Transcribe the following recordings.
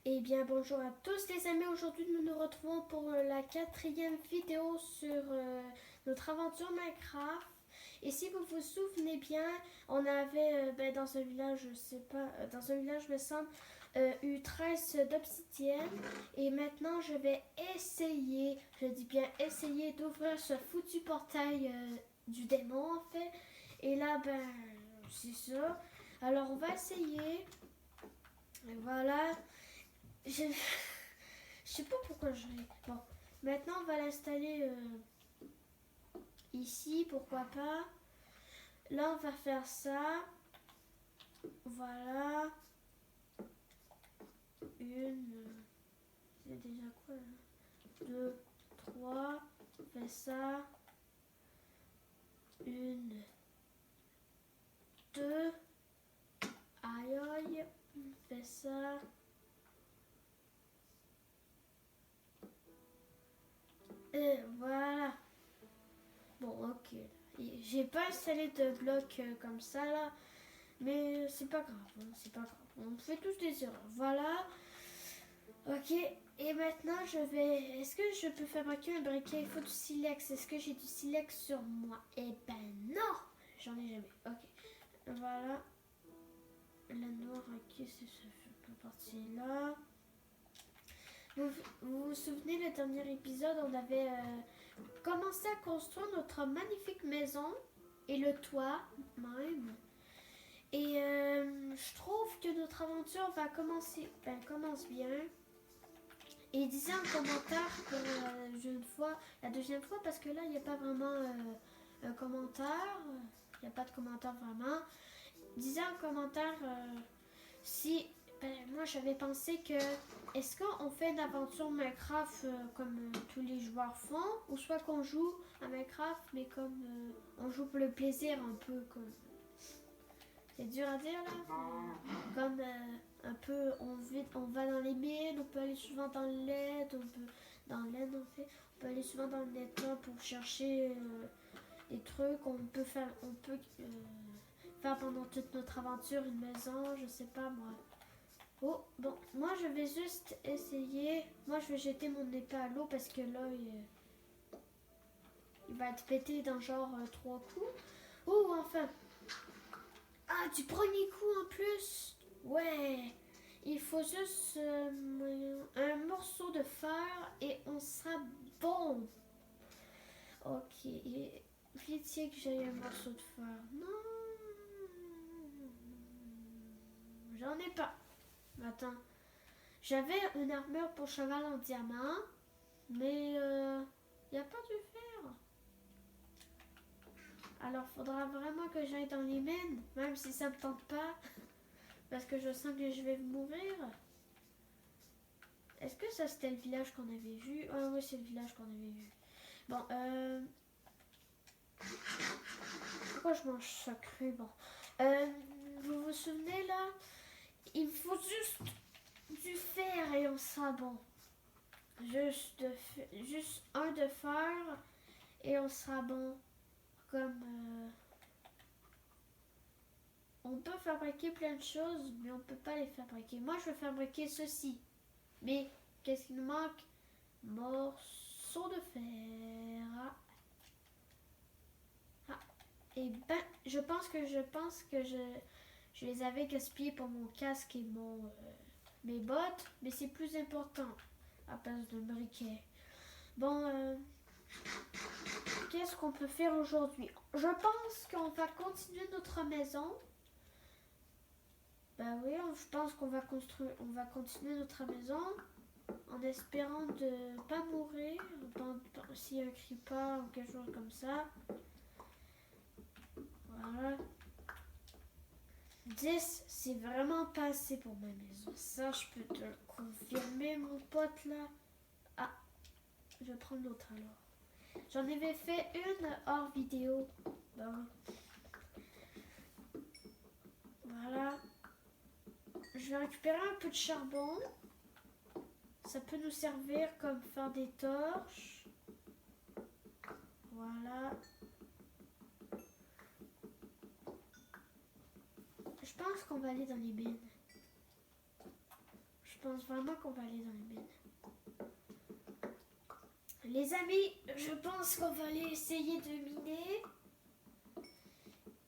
Eh bien bonjour à tous les amis, aujourd'hui nous nous retrouvons pour la 4e vidéo sur notre aventure Minecraft. Et si vous vous souvenez bien, on avait dans un village, je sais pas, dans un village me semble, eu 13 d'obsidienne. Et maintenant je vais essayer, je dis bien essayer d'ouvrir ce foutu portail du démon en fait. Et là c'est ça. Alors on va essayer. Et voilà. Je... Je sais pas pourquoi je l'ai. Bon, maintenant on va l'installer ici, pourquoi pas. Là on va faire ça. Voilà. Une. C'est déjà quoi là? Deux, trois. On fait ça. Une. Deux. Aïe aïe. On fait ça. Et voilà. Bon, ok. J'ai pas installé de blocs comme ça là. Mais c'est pas grave, hein, c'est pas grave. On fait tous des erreurs. Voilà. Ok. Et maintenant, je vais... Est-ce que je peux fabriquer un briquet? Il faut du silex. Est-ce que j'ai du silex sur moi? Eh ben non. J'en ai jamais. Ok. Voilà. La noire, ok, c'est cette partie-là. Vous souvenez, le dernier épisode, on avait commencé à construire notre magnifique maison. Et le toit, même. Et je trouve que notre aventure va commencer, commence bien. Et disez un commentaire pour la deuxième fois, parce que là, il n'y a pas vraiment un commentaire. Il n'y a pas de commentaire vraiment. Disez un commentaire si... moi, j'avais pensé que... Est-ce qu'on fait une aventure Minecraft comme tous les joueurs font? Ou soit qu'on joue à Minecraft, mais comme on joue pour le plaisir un peu comme... C'est dur à dire là. Comme un peu, on va dans les mines, on peut aller souvent dans l'aide, on peut aller souvent dans le nether pour chercher des trucs. On peut faire pendant toute notre aventure une maison, je sais pas moi. Oh, bon, moi je vais juste essayer. Moi je vais jeter mon épée à l'eau parce que là il va être pété dans genre 3 coups. Oh, enfin. Ah, du premier coup en plus. Ouais. Il faut juste un morceau de fer et on sera bon. Ok. Pitié que j'ai un morceau de fer. Non. J'en ai pas. Attends. J'avais une armure pour cheval en diamant. Mais il n'y a pas de fer. Alors faudra vraiment que j'aille dans les mines. Même si ça me tente pas. Parce que je sens que je vais mourir. Est-ce que ça c'était le village qu'on avait vu? Ah oui, c'est le village qu'on avait vu. Bon, pourquoi je mange ça cru? Bon. Vous vous souvenez là? Il faut juste du fer et on sera bon. Juste un de fer et on sera bon. Comme... on peut fabriquer plein de choses, mais on peut pas les fabriquer. Moi, je veux fabriquer ceci. Mais qu'est-ce qu'il nous manque? Morceau de fer. Ah. Et ben, je pense que je les avais gaspillés pour mon casque et mes bottes, mais c'est plus important à place de briquet. Bon, qu'est-ce qu'on peut faire aujourd'hui? Je pense qu'on va continuer notre maison. Bah oui, je pense qu'on va continuer notre maison en espérant de pas mourir s'il y a un creeper ou quelque chose comme ça. Voilà. 10, c'est vraiment pas assez pour ma maison. Ça, je peux te le confirmer, mon pote, là. Ah, je vais prendre l'autre alors. J'en avais fait une hors vidéo. Bon. Voilà. Je vais récupérer un peu de charbon. Ça peut nous servir comme faire des torches. Voilà. Je pense qu'on va aller dans les mines. Je pense vraiment qu'on va aller dans les mines. Les amis, je pense qu'on va aller essayer de miner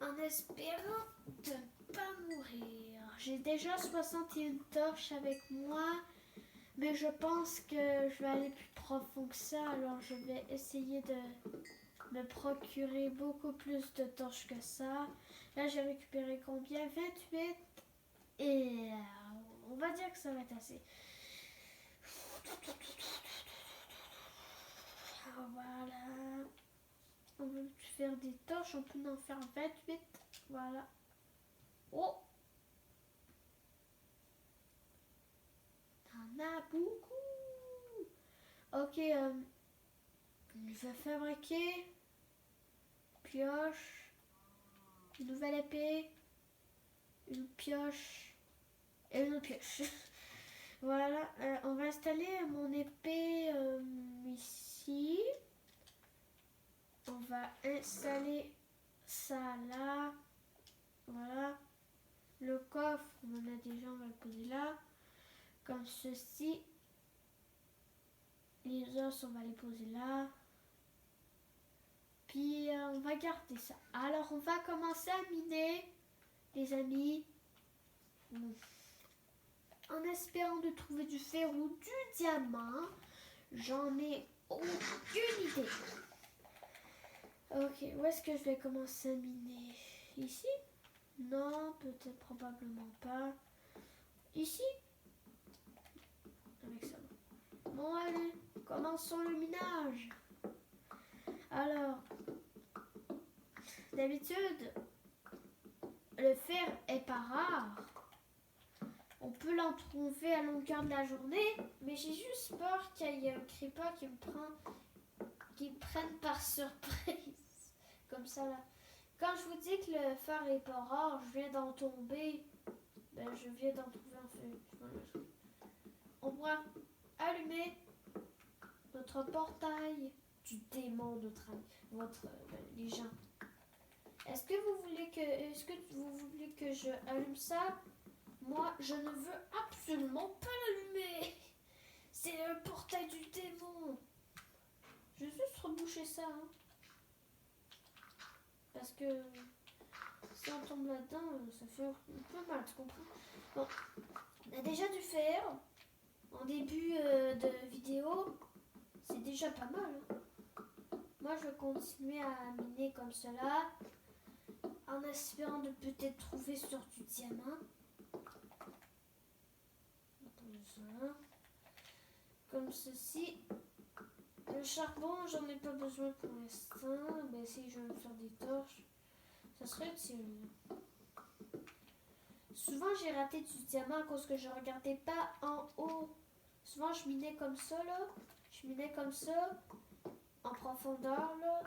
en espérant de ne pas mourir. J'ai déjà 61 torches avec moi, mais je pense que je vais aller plus profond que ça, alors je vais essayer de me procurer beaucoup plus de torches que ça. Là, j'ai récupéré combien? 28. Et on va dire que ça va être assez. Voilà. On veut faire des torches, on peut en faire 28. Voilà. Oh! On a beaucoup. Ok, je vais fabriquer pioche, une nouvelle épée, une pioche et une autre pioche. Voilà, on va installer mon épée ici. On va installer ça là. Voilà. Le coffre, on en a déjà, on va le poser là. Comme ceci. Les os, on va les poser là. Puis on va garder ça. Alors on va commencer à miner, les amis. En espérant de trouver du fer ou du diamant. J'en ai aucune idée. Ok, où est-ce que je vais commencer à miner? Ici? Non, peut-être probablement pas. Ici? Avec ça. Bon, allez, commençons le minage. Alors, d'habitude, le fer est pas rare. On peut l'en trouver à longueur de la journée, mais j'ai juste peur qu'il y ait un creeper qui me prenne par surprise. Comme ça là. Quand je vous dis que le fer est pas rare, je viens d'en tomber. Ben, je viens d'en trouver en fait. On va allumer notre portail du démon de les gens. Est-ce que vous voulez que je allume ça? Moi, je ne veux absolument pas l'allumer. C'est le portail du démon. Je vais juste reboucher ça. Hein. Parce que si on tombe là-dedans, ça fait un peu mal, tu comprends? Bon, on a déjà du fer. En début de vidéo, c'est déjà pas mal. Hein. Moi, je vais continuer à miner comme cela. En espérant de peut-être trouver sur du diamant. Comme ceci. Le charbon, j'en ai pas besoin pour l'instant. Ben, si je veux me faire des torches, ça serait utile. Souvent, j'ai raté du diamant à cause que je regardais pas en haut. Souvent, je minais comme ça, là. Je minais comme ça, en profondeur, là,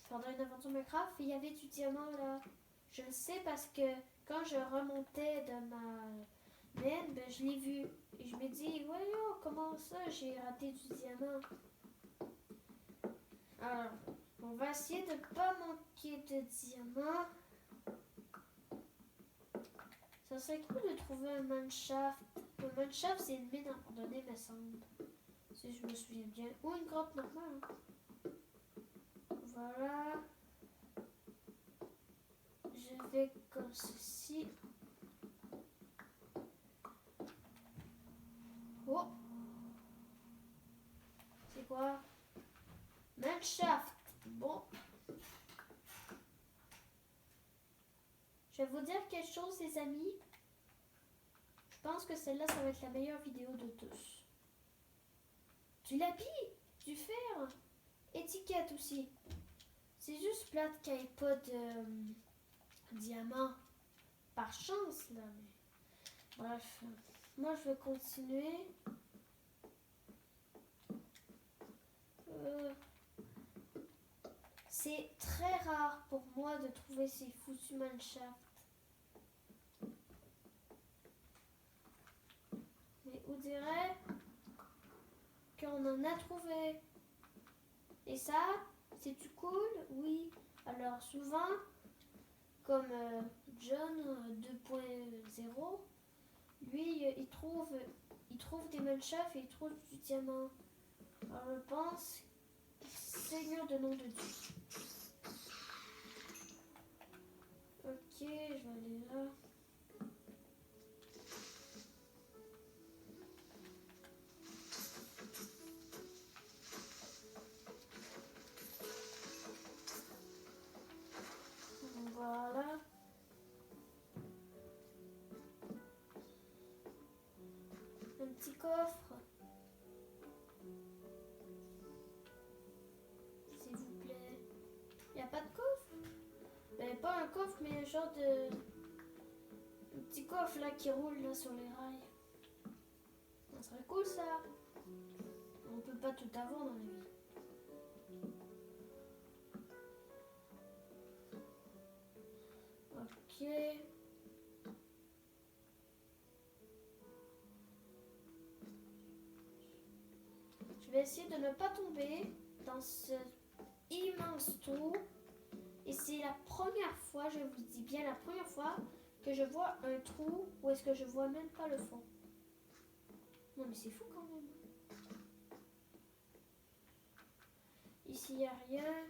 pendant une aventure Minecraft, et il y avait du diamant, là. Je le sais parce que quand je remontais de ma mine, ben, je l'ai vu. Et je me dis, voyons, comment ça, j'ai raté du diamant? Alors, on va essayer de ne pas manquer de diamants. Ça serait cool de trouver un mineshaft. Un mineshaft, c'est une mine abandonnée, me semble. Si je me souviens bien. Ou une grotte normale. Hein. Voilà. Je vais comme ceci. Oh! C'est quoi? Mineshaft. Bon. Je vais vous dire quelque chose, les amis. Je pense que celle-là, ça va être la meilleure vidéo de tous. Du lapis, du fer, étiquette aussi. C'est juste plate qu'il n'y ait pas de diamant par chance, là. Mais... Bref, moi, je vais continuer. C'est très rare pour moi de trouver ces foutus mineshafts. Mais on dirait qu'on en a trouvé. Et ça, c'est-tu cool? Oui. Alors souvent, comme John 2.0, lui, il trouve des manchafs et il trouve du diamant. Alors je pense Seigneur de nom de Dieu. Ok, je vais aller là. Voilà. Un petit coffre. S'il vous plaît. Il n'y a pas de coffre? Ben, pas un coffre, mais un genre de... Un petit coffre là qui roule là sur les rails. Ça serait cool ça. On peut pas tout avoir dans la vie. Ok. Je vais essayer de ne pas tomber dans ce immense trou. Et c'est la première fois, je vous dis bien la première fois, que je vois un trou où est-ce que je vois même pas le fond. Non mais c'est fou quand même. Ici il n'y a rien.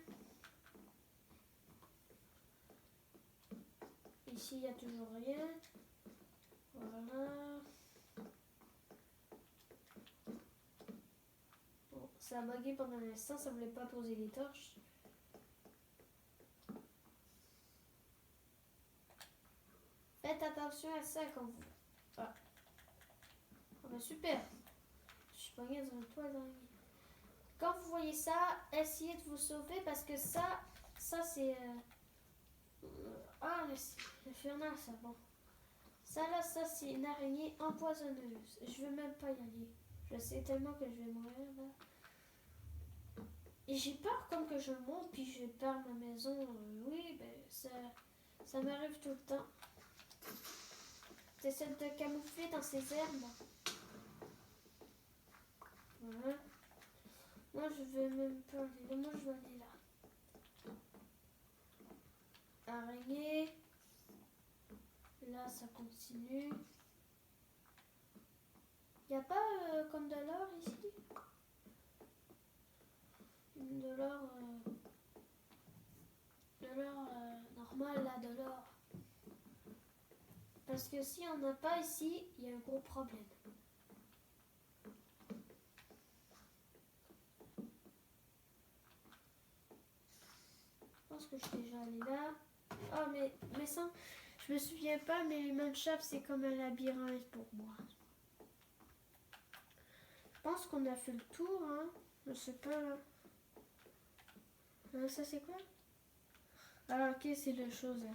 Ici il n'y a toujours rien. Voilà. Bon, ça a bugué pendant un instant, ça ne voulait pas poser les torches. Faites attention à ça quand vous... Ah, ah bah super. Je suis pas dans le toit d'araignée. Quand vous voyez ça, essayez de vous sauver parce que ça c'est... Ah, l'infernal ça, bon. Ça là, ça c'est une araignée empoisonneuse. Je veux même pas y aller. Je sais tellement que je vais mourir là. Et j'ai peur comme que je monte puis je perds ma maison. Oui, ben ça m'arrive tout le temps. J'essaie de te camoufler dans ces herbes. Voilà. Moi je vais même pas aller là. Moi je vais aller là. Araignée. Là ça continue. Y a pas comme de l'or ici? De l'or normal là, de l'or. Parce que si on n'a pas ici, il y a un gros problème. Je pense que je suis déjà allée là. Oh mais ça, je me souviens pas, mais les Manchap c'est comme un labyrinthe pour moi. Je pense qu'on a fait le tour, hein. Je sais pas là. Ça c'est quoi? Ah ok, c'est la chose là.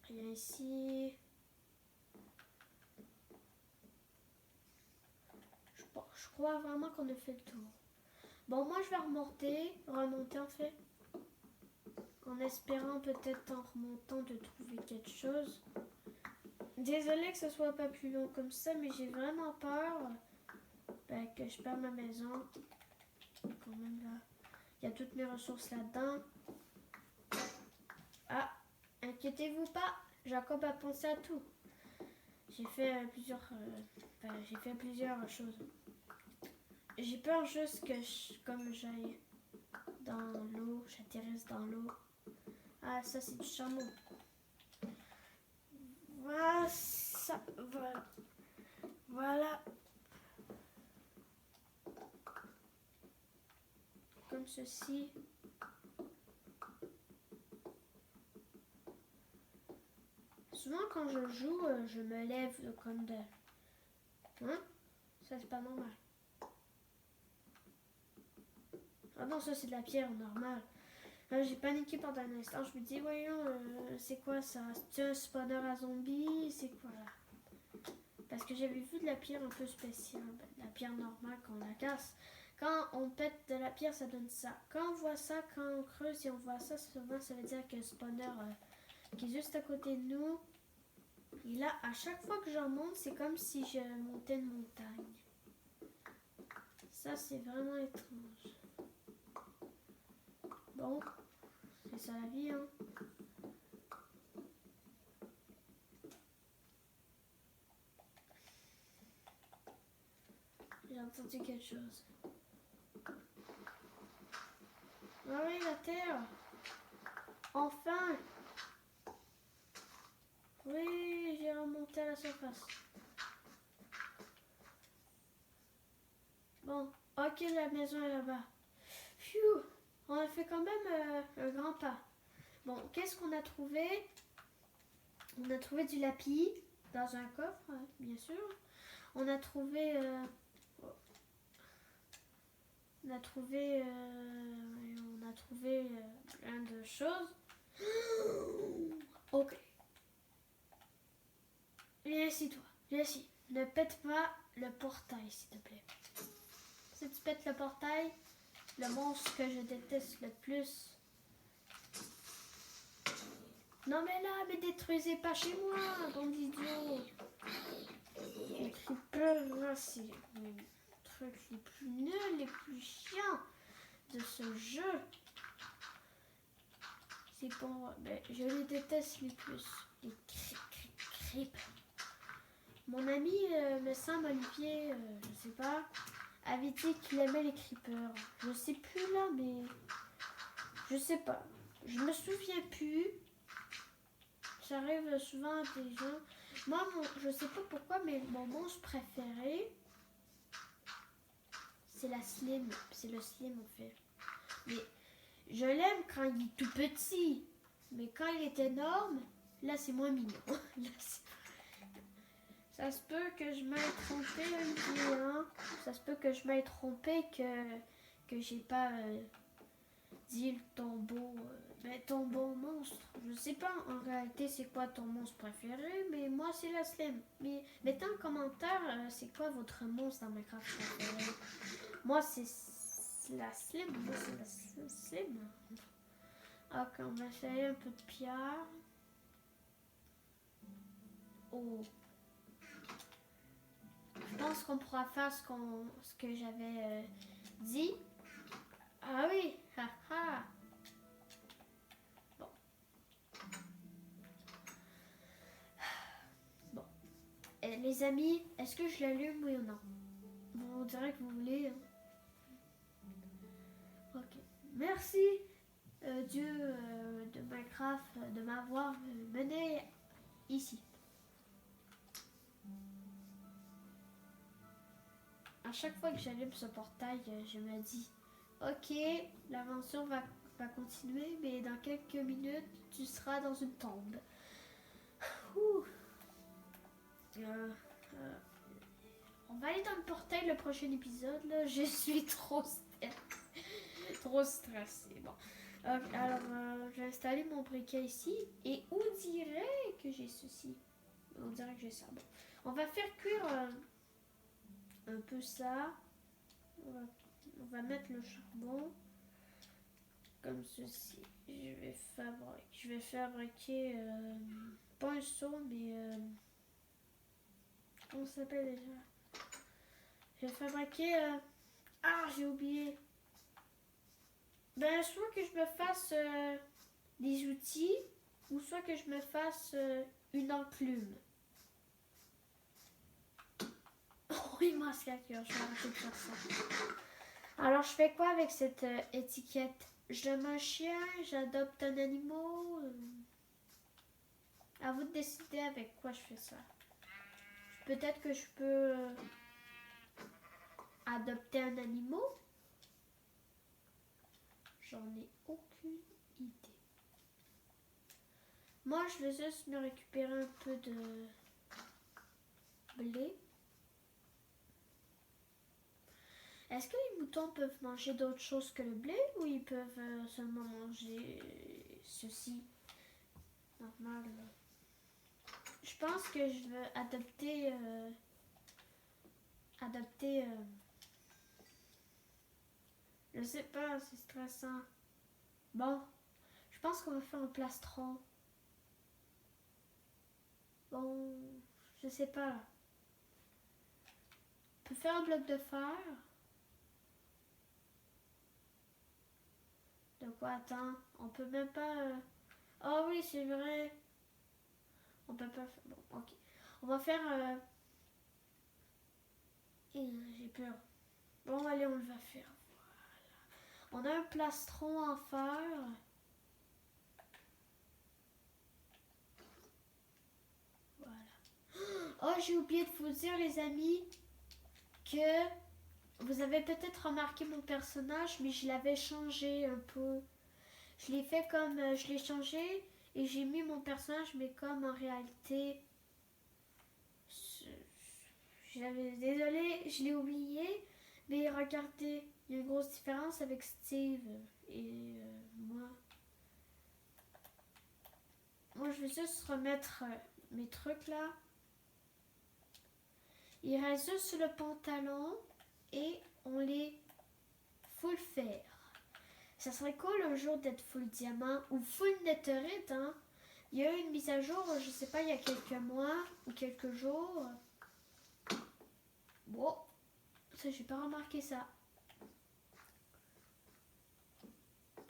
Rien ici. Je crois vraiment qu'on a fait le tour. Bon, moi je vais remonter en fait. En espérant peut-être en remontant de trouver quelque chose. Désolée que ce soit pas plus long comme ça, mais j'ai vraiment peur que je perde ma maison. Quand même là, il y a toutes mes ressources là-dedans. Ah, inquiétez-vous pas, Jacob a pensé à tout. J'ai fait plusieurs choses. J'ai peur juste que comme j'aille dans l'eau, j'atterrisse dans l'eau. Ah, ça c'est du chameau. Voilà, ça, voilà. Voilà. Comme ceci. Souvent quand je joue, je me lève comme de... Hein? Ça c'est pas normal. Ah non, ça c'est de la pierre normale. J'ai paniqué pendant un instant. Je me dis, voyons, c'est quoi ça? C'est un spawner à zombies? C'est quoi là? Parce que j'avais vu de la pierre un peu spéciale. De la pierre normale quand on la casse. Quand on pète de la pierre, ça donne ça. Quand on voit ça, quand on creuse et on voit ça, souvent ça veut dire qu'il y a un spawner qui est juste à côté de nous. Et là, à chaque fois que j'en monte, c'est comme si je montais une montagne. Ça, c'est vraiment étrange. Bon, c'est ça la vie, hein. entendu quelque chose. Ah oui, la terre. Enfin. Oui, j'ai remonté à la surface. Bon, ok, la maison est là-bas. Phew, on a fait quand même un grand pas. Bon, qu'est-ce qu'on a trouvé? On a trouvé du lapis dans un coffre, bien sûr. On a trouvé... on a trouvé plein de choses. Ok. Viens ici, toi. Viens ici. Ne pète pas le portail, s'il te plaît. Si tu pètes le portail, le monstre que je déteste le plus... Non mais là, mais détruisez pas chez moi, bande d'idiot. Les creepers, là, c'est les trucs les plus nuls, les plus chiants de ce jeu. C'est pour... Ben, je les déteste les plus. Les creepers. Mon ami, me semble, Olivier, je sais pas, avait dit qu'il aimait les creepers. Je sais plus là, mais... Je sais pas. Je me souviens plus. Ça arrive souvent à des gens. Moi, je sais pas pourquoi, mais mon monstre préféré, c'est la Slim. C'est le Slim, en fait. Mais je l'aime quand il est tout petit. Mais quand il est énorme, là, c'est moins mignon. Là, ça se peut que je m'aille tromper, Olivier, hein. Ça se peut que je m'aille tromper, que j'ai pas dit ton beau monstre. Je sais pas en réalité c'est quoi ton monstre préféré, mais moi c'est la Slim. Mais mettez en commentaire c'est quoi votre monstre dans Minecraft préféré. Moi c'est la Slim. Moi c'est la Slim. Ok, on va essayer un peu de pierre. Oh. Je pense qu'on pourra faire ce que j'avais dit. Ah oui, haha. Bon. Les amis, est-ce que je l'allume, oui ou non? Bon, on dirait que vous voulez. Ok. Merci, Dieu de Minecraft, de m'avoir mené ici. À chaque fois que j'allume ce portail, je me dis, ok, l'aventure va continuer, mais dans quelques minutes, tu seras dans une tombe. On va aller dans le portail le prochain épisode. Là. Je suis trop stressée. Bon. Alors, je vais installer mon briquet ici. Et on dirait que j'ai ceci. On dirait que j'ai ça. Bon. On va faire cuire un peu ça. On va mettre le charbon. Comme ceci. Je vais fabriquer pas un seau, mais... comment ça s'appelle déjà? Je vais fabriquer... ah, j'ai oublié. Ben, soit que je me fasse des outils, ou soit que je me fasse une enclume. Oh, il me reste la cœur, je vais arrêter de faire ça. Alors, je fais quoi avec cette étiquette? Je donne un chien, j'adopte un animal. À vous de décider avec quoi je fais ça. Peut-être que je peux adopter un animal. J'en ai aucune idée. Moi, je vais juste me récupérer un peu de blé. Est-ce que les moutons peuvent manger d'autres choses que le blé ou ils peuvent seulement manger ceci? Normal. Je pense que je veux adopter... je sais pas, c'est stressant. Bon, je pense qu'on va faire un plastron. Bon, je sais pas. On peut faire un bloc de fer. De quoi? Attends, on peut même pas... Oh oui, c'est vrai. On peut pas faire... Bon, ok. On va faire... j'ai peur. Bon, allez, on le va faire. Voilà. On a un plastron à faire. Voilà. Oh, j'ai oublié de vous dire, les amis, que vous avez peut-être remarqué mon personnage, mais je l'avais changé un peu. Je l'ai fait comme... je l'ai changé et j'ai mis mon personnage, mais comme en réalité... Désolée, je l'ai oublié. Mais regardez, il y a une grosse différence avec Steve et moi. Moi, je vais juste remettre mes trucs là. Il reste juste le pantalon et on les full fer. Ça serait cool un jour d'être full diamant ou full netherite, hein. Il y a eu une mise à jour, je sais pas, il y a quelques mois ou quelques jours. Bon, ça j'ai pas remarqué ça.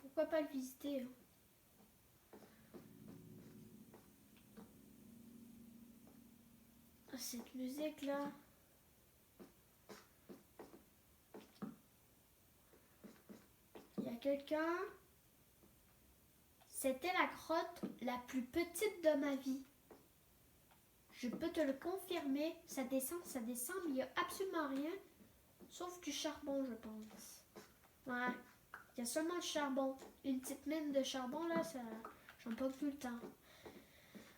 Pourquoi pas le visiter, hein? Cette musique là. Il y a quelqu'un. C'était la grotte la plus petite de ma vie. Je peux te le confirmer. Ça descend, mais il n'y a absolument rien. Sauf du charbon, je pense. Ouais. Il y a seulement le charbon. Une petite mine de charbon là, ça. J'en pas tout le temps.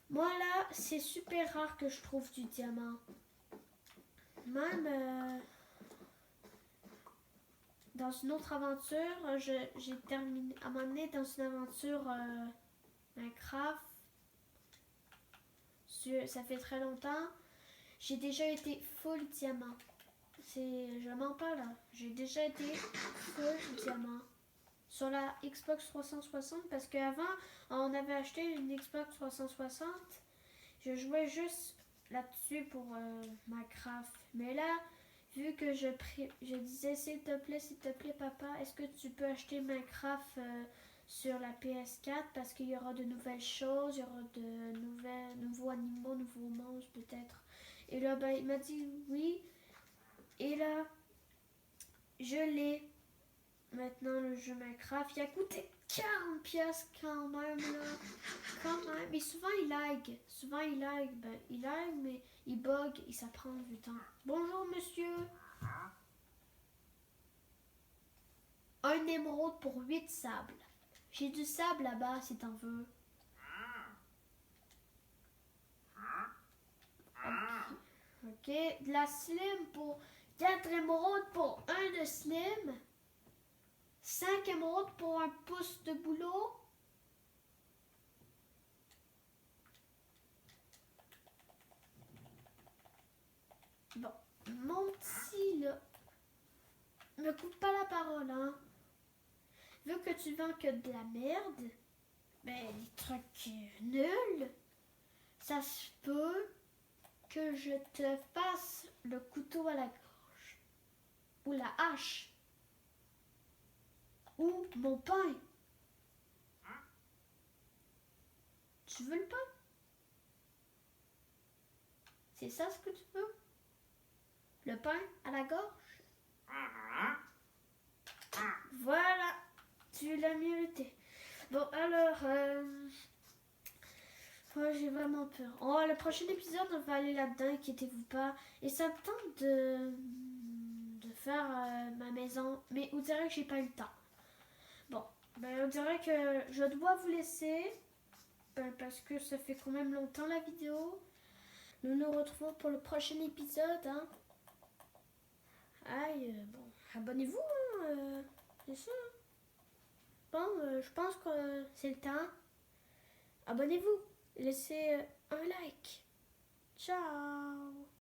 Moi là, c'est super rare que je trouve du diamant. Même dans une autre aventure, j'ai terminé à m'emmener dans une aventure Minecraft. Ça fait très longtemps. J'ai déjà été full diamant. Je mens pas là. J'ai déjà été full diamant. Sur la Xbox 360 parce qu'avant on avait acheté une Xbox 360. Je jouais juste là-dessus pour Minecraft. Mais là, vu que je disais s'il te plaît papa, est-ce que tu peux acheter Minecraft sur la PS4 parce qu'il y aura de nouvelles choses, il y aura de nouveaux animaux, nouveaux monstres peut-être. Et là, ben, il m'a dit oui. Et là, je l'ai. Maintenant, le jeu Minecraft, il a coûté 40 pièces quand même là. Quand même. Mais souvent il lag. Ben, il lag, mais il bug et ça prend du temps. Bonjour monsieur. Un émeraude pour 8 sables. J'ai du sable là-bas si t'en veux. Ok. De la slim pour 4 émeraudes pour 1 de slim. 5 émeraudes pour un pouce de boulot. Bon, mon petit là, me coupe pas la parole, hein. Vu que tu vends que de la merde, ben des trucs nuls, ça se peut que je te fasse le couteau à la gorge, ou la hache, ou mon pain. Tu veux le pain? C'est ça ce que tu veux? Le pain à la gorge? Voilà, tu l'as mérité. Bon, alors, j'ai vraiment peur. Oh, le prochain épisode, on va aller là-dedans, inquiétez-vous pas. Et ça me tente de faire ma maison, mais on dirait que j'ai pas eu le temps. Bon, ben on dirait que je dois vous laisser, parce que ça fait quand même longtemps la vidéo. Nous nous retrouvons pour le prochain épisode, hein. Aïe, bon, abonnez-vous, hein, c'est ça. Bon, je pense que c'est le temps. Abonnez-vous, laissez un like. Ciao.